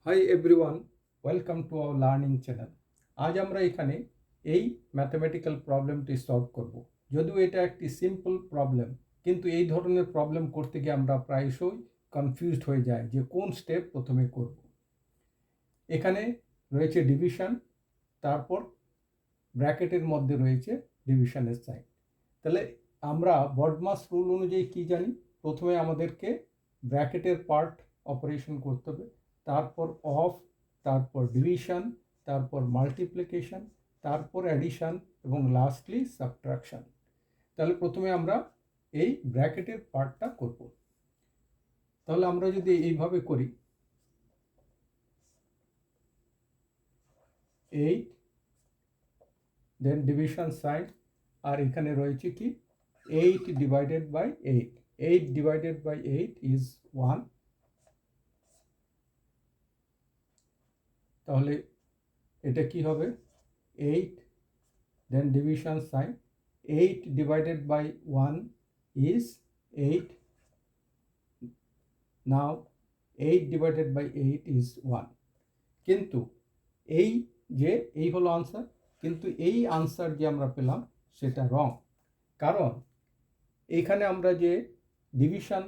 Hi everyone, welcome to our learning channel. আজ আমরা এখানে এই ম্যাথমেটিক্যাল প্রবলেমটি সলভ করব। যদিও এটা একটি সিম্পল প্রবলেম, কিন্তু এই ধরনের প্রবলেম করতে গিয়ে আমরা প্রায়শই কনফিউজড হয়ে যাই যে কোন স্টেপ প্রথমে করব। এখানে রয়েছে ডিভিশন, তারপর ব্র্যাকেটের মধ্যে রয়েছে ডিভিশনের সাইন। তাহলে আমরা বডমাস রুল অনুযায়ী কি জানি? প্রথমে আমাদেরকে ব্র্যাকেটের পার্ট অপারেশন করতে হবে, তারপর অফ, তারপর ডিভিশন, তারপর মাল্টিপ্লিকেশন, তারপর অ্যাডিশন এবং লাস্টলি সাবট্রাকশন। তাহলে প্রথমে আমরা এই ব্র্যাকেটের পার্টটা করব। তাহলে আমরা যদি এইভাবে করি, 8 দেন ডিভিশন সাইন, আর এখানে রয়েছে কি 8 divided by 8। 8 divided by 8 is 1। তাহলে এটা কি হবে? 8 then division sign, 8 divided by 1 is 8। Now 8 divided by 8 is 1। কিন্তু এই হলো আনসার, কিন্তু এই আনসার যে আমরা পেলাম সেটা রং। কারণ এইখানে আমরা যে ডিভিশন,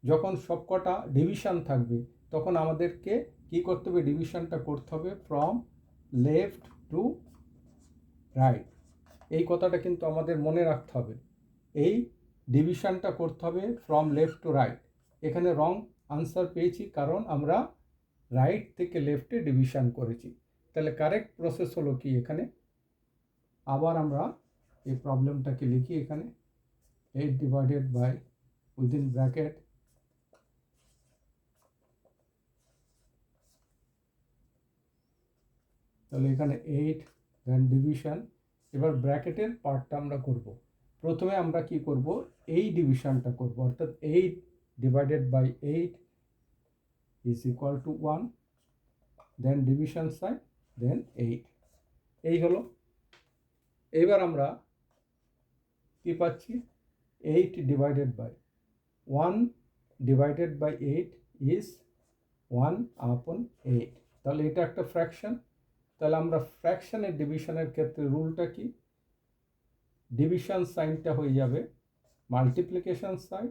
যখন সবকটা ডিভিশন থাকবে তখন আমাদেরকে কি করতে হবে? ডিভিশনটা করতে হবে ফ্রম লেফট টু রাইট। এই কথাটা কিন্তু আমাদের মনে রাখতে হবে। এই ডিভিশনটা করতে হবে ফ্রম লেফট টু রাইট। এখানে রং আনসার পেয়েছি কারণ আমরা রাইট থেকে লেফটে ডিভিশন করেছি। তাহলে কারেক্ট প্রসেস হলো কি? এখানে আবার আমরা এই প্রবলেমটাকে লিখি। এখানে 8 ডিভাইডেড বাই, উইদিন ব্র্যাকেট, তাহলে এখানে 8 দেন ডিভিশন। এবার ব্র্যাকেটের পার্টটা আমরা করব। প্রথমে আমরা কি করব? এই ডিভিশনটা করব, অর্থাৎ 8 divided by 8 is equal to 1, then division sign, then 8। এই হলো। এইবার আমরা কি পাচ্ছি? 8 divided by 1 divided by 8 is 1 upon 8। তাহলে এটা একটা ফ্র্যাকশন। তাহলে আমরা ফ্র্যাকশনের ডিভিশনের ক্ষেত্রে রুলটা কি? ডিভিশন সাইনটা হয়ে যাবে মাল্টিপ্লিকেশন সাইন,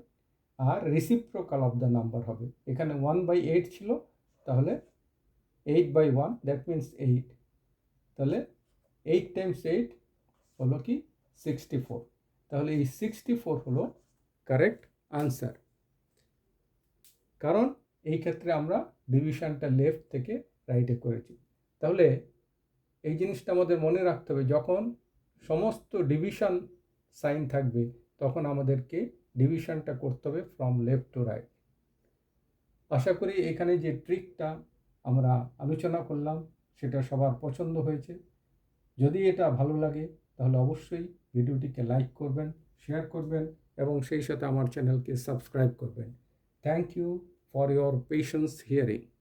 আর রেসিপ্রোকাল অফ দ্য নাম্বার হবে। এখানে 1/8 ছিল, তাহলে 8/1, দ্যাট মিনস 8। তাহলে 8 টাইমস 8 হলো কি? 64। তাহলে এই 64 হলো কারেক্ট আনসার, কারণ এই ক্ষেত্রে আমরা ডিভিশনটা লেফট থেকে রাইটে করেছি। তাহলে এই জিনিসটা আমাদের মনে রাখতে হবে, যখন সমস্ত ডিভিশন সাইন থাকবে তখন আমাদেরকে ডিভিশনটা করতে হবে ফ্রম লেফট টু রাইট। আশা করি এখানে যে ট্রিকটা আমরা আলোচনা করলাম সেটা সবার পছন্দ হয়েছে। যদি এটা ভালো লাগে তাহলে অবশ্যই ভিডিওটিকে লাইক করবেন, শেয়ার করবেন এবং সেই সাথে আমার চ্যানেলকে সাবস্ক্রাইব করবেন। Thank you for your patience hearing.